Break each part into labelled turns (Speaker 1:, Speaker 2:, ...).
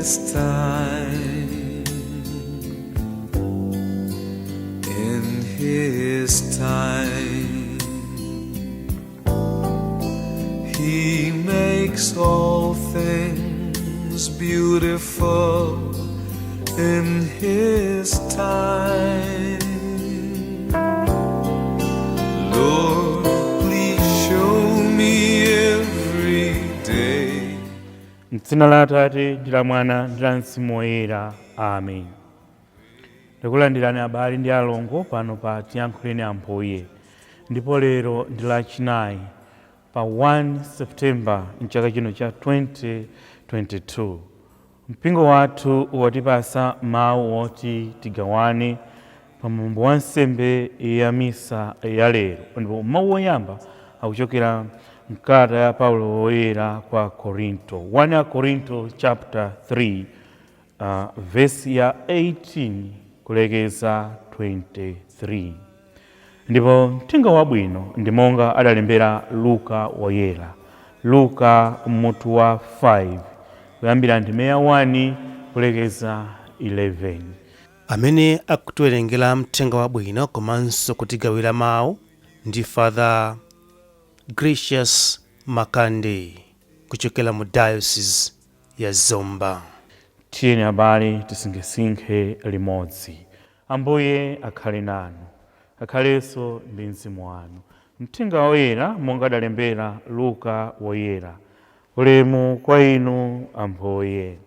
Speaker 1: his time, in his time, he makes all things beautiful in his time. Lord, please show me every day.
Speaker 2: M'dzina la Atate ndi la Mwana ndi la Mzimu Woyera. Amen. Ndikulandirani abale ndi alongo pano pa Tiyankhuleni Ambuye, ndipo lero ndi lachinayi pa 1 September mchaka chino cha 2022. Mpingo wathu watipasa mawu oti tigawane pa mwambo wa nsembe ya misa ya lero, ndipo mawu oyamba akuchokera mkalata ya Paulo woyera kwa Korinto, 1 Korinto chapter 3 verse ya 18 kulekeza 23. Ndipo mthenga wabwino ndi monga adalembera Luka woyera, Luka mutu wa 5 kuyambira ndime ya 1 kulekeza 11.
Speaker 3: Amene akutiwerengera mthenga wabwino komanso kutigawira mawu ndi Father Gracious Makande kuchokera mu Diocese ya Zomba.
Speaker 2: Tiyeni abale tisinkhesinkhe limodzi. Ambuye akhale nanu, akhalenso ndi mzimu wanu. Mthenga woyera monga adalembera Luka woyera. Ulemu kwa inu Ambuye.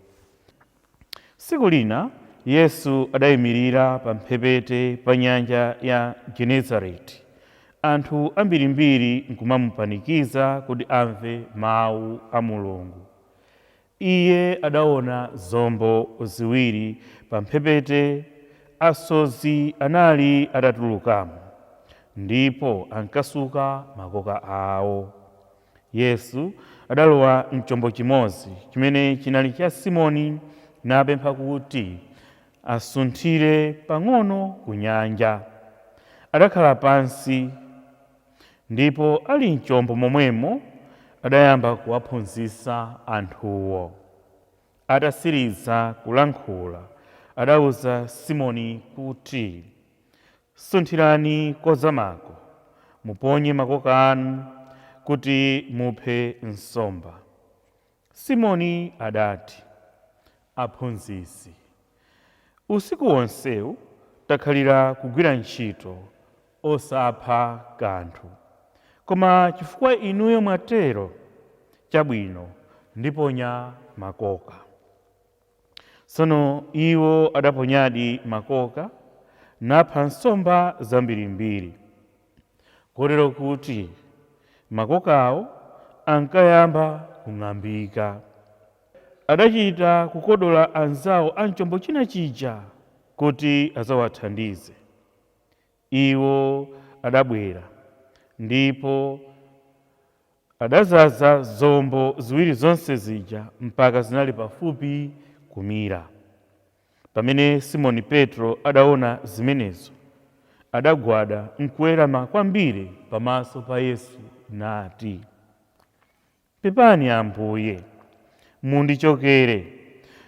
Speaker 2: Tsiku lina Yesu adayimirira pa mphepete pa nyanja ya Genezareti. Anthu ambirimbiri nkumamupanikiza kuti amve mawu a Mulungu. Iye adaona zombo ziwiri pa mphepete, asodzi anali atatulukamo, ndipo ankasuka makoka awo. Yesu adalowa mchombo chimodzi chimene chinali cha Simoni napempha kuti asunthire pang'ono ku nyanja. Adakhala pansi, ndipo ali mchombo momwemo adayamba kuwaphunzitsa anthuwo. Atasiriza kulankhula, adawuza Simoni kuti, sunthirani kozamako, muponye makoka anu kuti muphe nsomba. Simoni adati, aphunzitsi, usiku wonsewu takhalira kugwira ntchito osapha kanthu, koma chifukwa inuyo mwatero, chabwino ndiponya makoka. Tsono iwo adaponyadi makoka napha nsomba zambirimbiri, kotero kuti makokawo ankayamba kung'ambika. Adachita kukodola anzawo a mchombo china chija kuti azawathandize. Iwo adabwera, ndipo adazaza zombo ziwiri zonse zija mpaka zinali pafupi kumira. Pamene Simoni Petro adaona zimenezo, adagwada nkuwerama kwambiri pamaso pa Yesu nati, pepani Ambuye, mundichokere,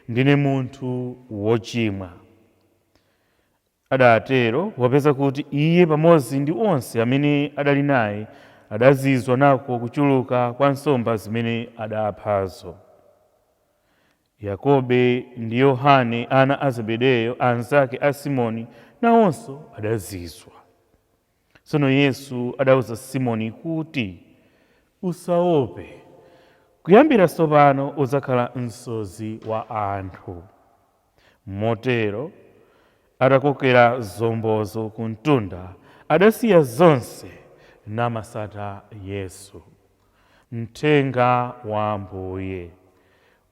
Speaker 2: ndine munthu wochimwa. Adatero wapeza kuti iye pamodzi ndi onse amene adali naye adazizwa nako kuchuluka kwa nsomba zimene adaphazo. Yakobe ndi Yohane ana a Zebedeyo anzake a Simoni nawonso adazizwa. Tsono Yesu adawuza Simoni kuti, usaope, kuyambira tsopano uzakhala msodzi wa anthu. Motero atakokera zombozo ku mtunda, adasiya zonse namasata Yesu. Mthenga wa Ambuye.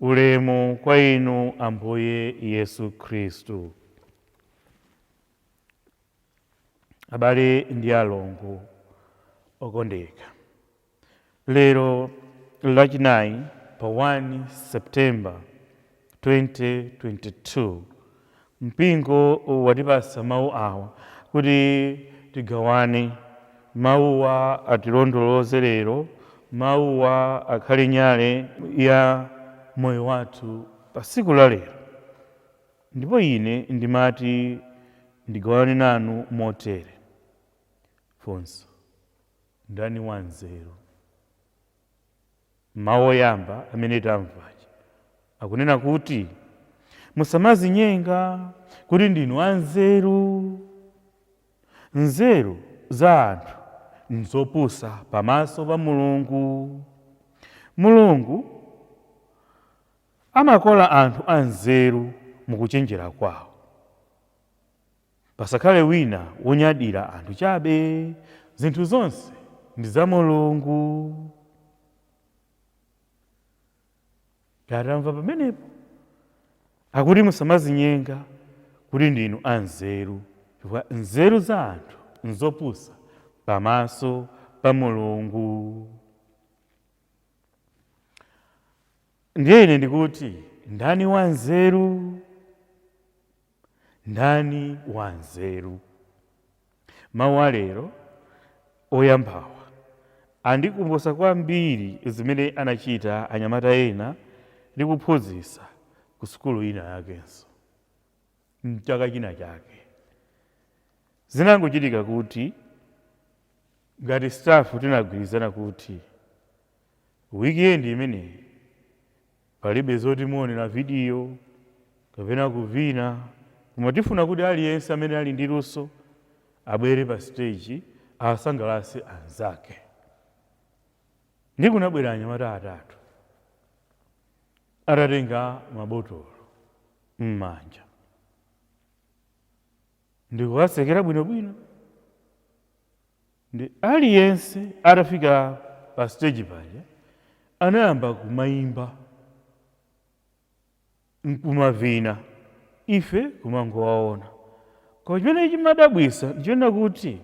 Speaker 2: Ulemu kwa inu Ambuye Yesu Khristu. Abale ndi alongo okondeka, lero lachinayi pa 1 September 2022 mpingo watipasa mawu awa kuti tigawane mawuwa atilondoloze lero, mawuwa akhale nyale ya moyo wathu pa tsiku la lero ndipo ine ndimati ndigawane nanu motere. Funso: ndani wanzeru? Mawu oyamba amene tamvachi akunena kuti musamazinyenga kuti ndinu anzeru. Nzeru za anthu nzopusa pamaso pa Mulungu. Mulungu amakola anthu anzeru mukuchenjera kwawo. Pasakhale wina wonyadira anthu chabe. Zinthu zonse ndi za Mulungu. Tatamva pamenepo akuti musamazinyenga kuti ndinu anzeru, chifukwa nzeru za anthu nzopusa pamaso pa Mulungu. Ndiye ine ndikuti ndani wanzeru? Ndani wanzeru? Mawu alero oyambawa andikumbutsa kwambiri zimene anachita anyamata ena ndi kuphunzitsa ku sukulu ina yakenso mchaka china chake. Zinangochitika kuti ngati staff tinagwirizana kuti weekend imeneyi palibe zoti muonera video kapena kuvina, koma tifuna kuti aliyense amene ali ndi luso abwere pa stage asangalatse anzake. Ndi kunabwera anyamata atatu atatenga mabotolo m'manja ndikuwasekera bwinobwino. Ndi aliyense atafika pa stage paja anayamba kumayimba nkumavina, ife kumangowaona. Koma chimene chimadabwitsa ndichona kuti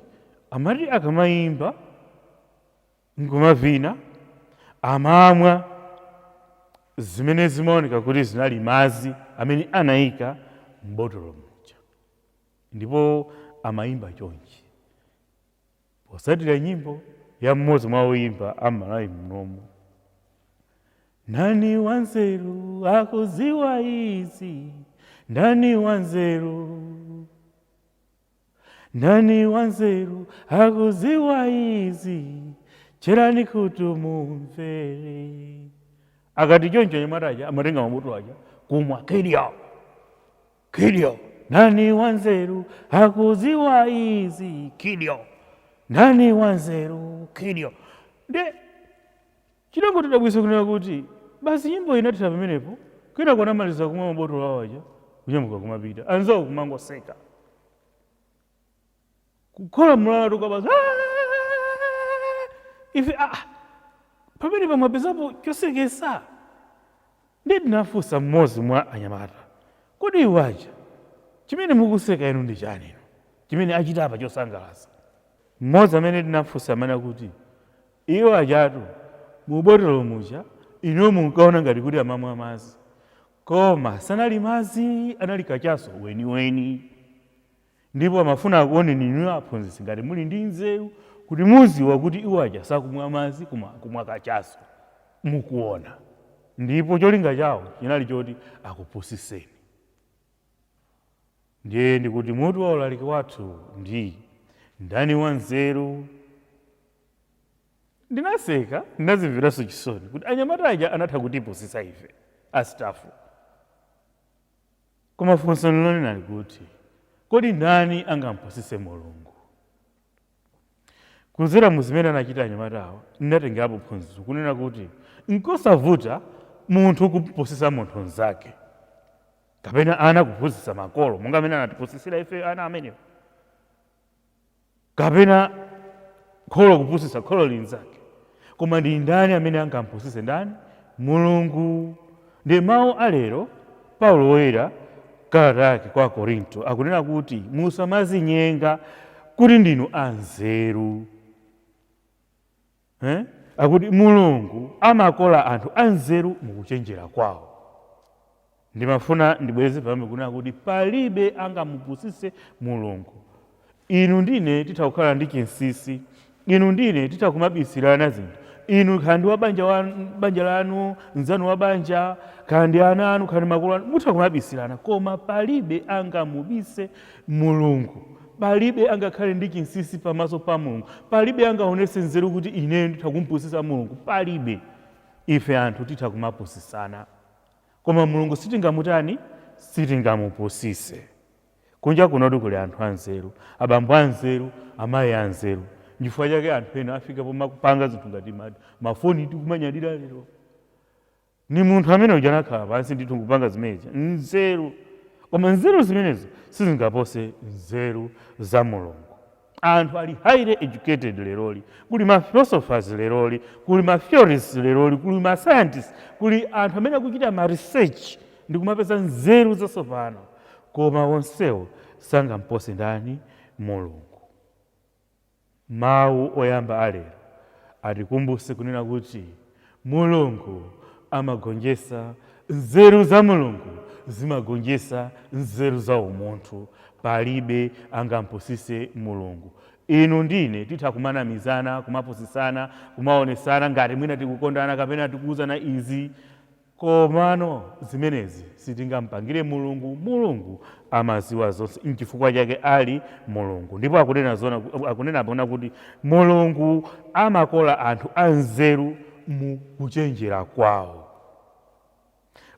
Speaker 2: amati akamayimba nkumavina amamwa zimene zimaoneka kuti zinali madzi amene anayika m'botolo muja, ndipo amayimba chonchi posatira nyimbo ya mmodzi mwa oyimba amalawi mnomo: ndani wanzeru akuziwa izi, ndani wanzeru, ndani wanzeru akuziwa izi, cherani kuti mumvere. Akati choncho anyamataja amatenga mabotolo aja kumwa kidyo. Ndani wanzeru akuziwa izi, kidyo. Ndani wanzeru, kidyo. Nde chinangotidabwitsa kunena kuti basi nyimbo inatha pamenepo, kwina kunamaliza kumwa mabotolo awo aja kunyamuka kumapita, anzawo kumangoseka kukhola mlalo kwa ife pamene pamwapezapo chosekesa. Ndi ndinafunsa mmodzi mwa anyamata, kodi iwaja chimene mukuseka inu ndi chani inu chimene achitapa chosangalatsa? Mmodzi amene ndinafunsa amene kuti iwo ajatu mubotolo muja inu munkaona ngati kuti amamwa madzi, koma sanali madzi, anali kachaso weniweni. Ndipo amafuna akuoneni inu aphunzitsi ngati muli ndi nzeru kuti muziwa kuti iwo aja sakumwa madzi kumwa kachaso mukuona. Ndipo cholinga chawo chinali choti akupusitseni. Ndiye ndikuti mutu wa ulaliki wathu ndi ndani wanzeru. Ndinaseka, ndinazimviranso chisoni kuti anyamata aja anatha kutipusitsa ife astafu. Koma funso lilonena kuti kodi ndani angampusitse Mulungu? Kudzera muzimene anachita anyamatawa ndinatengapo phunziro kunena kuti nkosavuta munthu kupusitsa munthu nzake, kapena ana kupusitsa makolo monga amene anatipusitsira ife ana amenewo, kapena kholo kupusitsa kholo linzake. Koma ndi ndani amene angampusitse ndani? Mulungu. Ndi mawu alero Paulo woyera kalata yake kwa Korinto akunena kuti musamazinyenga kuti ndinu anzeru. Akuti Mulungu amakola anthu anzeru mukuchenjera kwawo. Ndimafuna ndibweze pamwe kunena kuti palibe angamupusitse Mulungu. Inu ndine titakukhala ndi chinsinsi, inu ndine titakumabisirana zinthu, inu kandi wa banja lanu, nzanu wa banja, kandi ana anu, kandi makolo anu, mutha kumabisirana, koma palibe angamubise Mulungu. Palibe angakhale ndi chinsinsi pamaso pa Mulungu. Palibe angaonese nzeru kuti ine nditha kumpusisa Mulungu. Palibe. Ife anthu titha kumapusisana. Koma Mulungu sitingamutani, sitingamupusise. Kunja kunoti kuli anthu anzeru, abambo anzeru, amayi anzeru. Chifukwa chake anthu ena afika pomakupanga zinthu ngati mafoni tikumanyadira lero. Ni munthu amene uja anakhala pansi ndithu kupanga zimenezi. Nzeru. Koma nzeru zimenezo sizingapose nzeru za Mulungu. Anthu ali highly educated leroli, kuli ma philosophers leroli, kuli ma theorists leroli, kuli ma scientists, kuli anthu amene akuchita ma research ndi kumapeza nzeru zatsopano. Koma onsewo sangampose ndani? Mulungu. Mawu oyamba alero atikumbuse kunena kuti Mulungu amagonjesa, nzeru za Mulungu zimagonjesa nzeru za umunthu. Palibe angampusise Mulungu. Inu ndine titha kumanamizana, kumapusisana, kumaonesana ngati mwina tikukondana kapena tikuuzana izi, komano zimenezi sitingampangire Mulungu. Mulungu amaziwa zonse, n'chifukwa chake ali Mulungu. Ndipo akunena pona kuti Mulungu amakola anthu anzeru mu kuchenjera kwawo.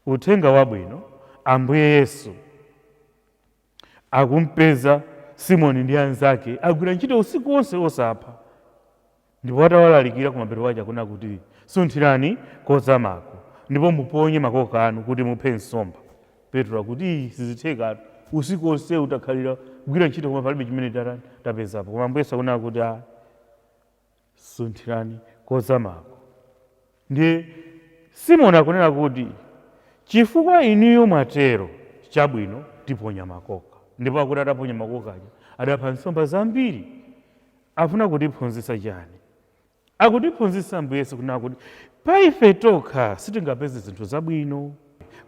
Speaker 2: Uthenga wabwino, Ambuye Yesu akumpeza Simoni ndi anzake agwira ntchito usiku wonse osapha. Ndipo atawalalikira kumapeto kwaja kuna kuti sunthirani kozamako ndipo muponye makoka anu kuti muphe nsomba. Petro akuti sizitheka, usiku wonse utakhalira kugwira ntchito koma palibe chimene tapezapo. Koma Ambuye Yesu akunena kuti sunthirani kozamako. Ndiye Simoni akunena kuti chifukwa inuyo mwatero, chabwino tiponya makoka. Ndipo akuti ataponya makoka aja adapha nsomba zambiri. Afuna kutiphunzitsa chani? Akutiphunzitsa Ambuye Yesu kunena kuti pa ife tokha sitingapeze zinthu zabwino,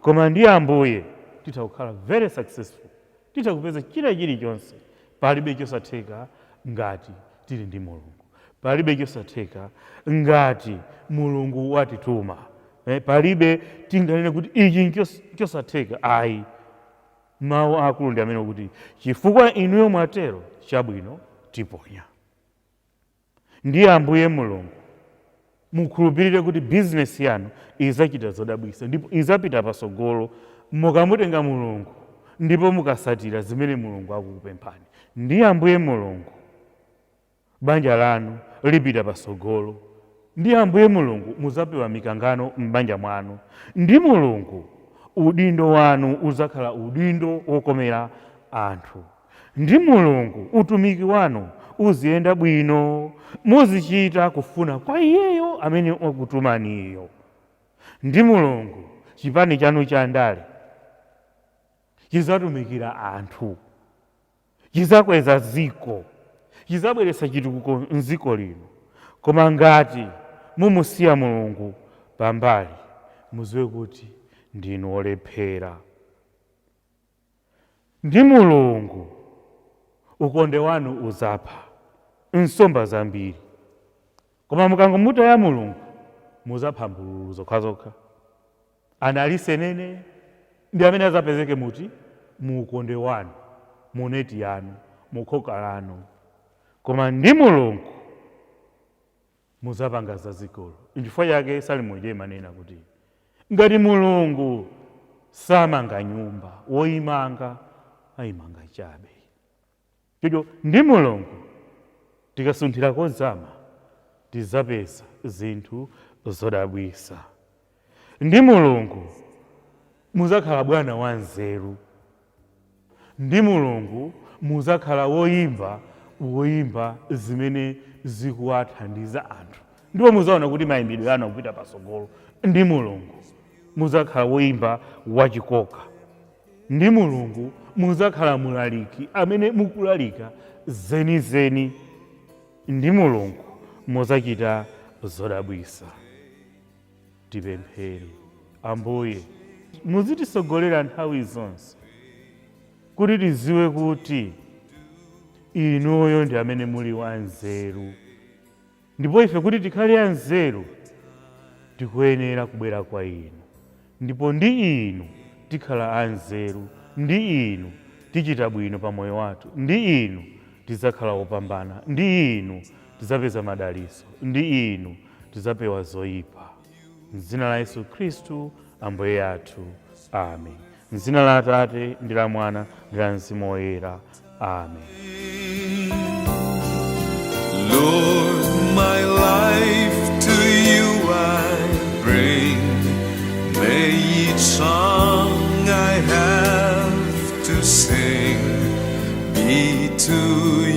Speaker 2: koma ndi Ambuye titha kukhala very successful, titha kupeza chilichonse. Palibe chosatheka ngati tili ndi Mulungu. Palibe chosatheka ngati Mulungu watituma. Palibe tinganene kuti ichi chosatheka. Ayi. Mawu akulu ndi amene kuti chifukwa inuyo mwatero, chabwino tiponya. Ndi Ambuye Mulungu mukhulupirire kuti business yanu izachita zodabwitsa ndipo izapita patsogolo mukamutenga Mulungu ndipo mukasatira zimene Mulungu akukupemphani. Ndi Ambuye Mulungu banja lanu lipita patsogolo. Ndi Ambuye Mulungu muzapewa mikangano m'banja mwanu. Ndi Mulungu udindo wanu uzakhala udindo wokomera anthu. Ndi Mulungu utumiki wanu uziyenda bwino, muzichita kufuna kwa Iyeyo amene wakutumaniyo. Ndi Mulungu chipani chanu cha ndale chizatumikira anthu, chizakweza ziko, chizabweretsa chitukuko m'dziko lino. Koma ngati mumusiya Mulungu pambali, muziwe kuti ndinu olephera. Ndi Mulungu ukonde wanu uzapha nsomba zambiri. Koma mukangomutaya Mulungu muzapha mbululu zokhazokha. Ana alisenene ndi amene azapezeke muti muukonde wanu, muneti yanu, mukhoka lanu. Koma ndi Mulungu muzapanga zazikulu. N'chifukwa chake Salimo imanena kuti ngati Mulungu samanga nyumba, woyimanga ayimanga chabe. Choncho ndi Mulungu tikasunthira kozama tizapeza zinthu zodabwitsa. Ndi Mulungu muzakhala bwana wanzeru. Ndi Mulungu muzakhala woyimba zimene zikuwathandiza anthu. Ndipo muzaona kuti mayimbidwe anu akupita patsogolo. Ndi Mulungu muzakhala woyimba wachikoka. Ndi Mulungu muzakhala mulaliki amene mukulalika zenizeni. Ndi Mulungu muzachita zodabwitsa. Tipemphere. Ambuye muzitisogolera nthawi zonse kuti tiziwe kuti inuyo ndi amene muli wanzeru. Ndipo ife kuti tikhale anzeru tikuyenera kubwera kwa inu, ndipo ndi inu tikhala anzeru, ndi inu tichita bwino pa moyo wathu, ndi inu tidzakhala wopambana, ndi inu tidzapeza madalitso, ndi inu tidzapewa zoyipa. M'dzina la Yesu Khristu Ambuye athu, amen. M'dzina la Atate ndi la Mwana ndi la Mzimu Woyera, amen.
Speaker 1: Lord, my life to you I bring. May each song I have to sing be to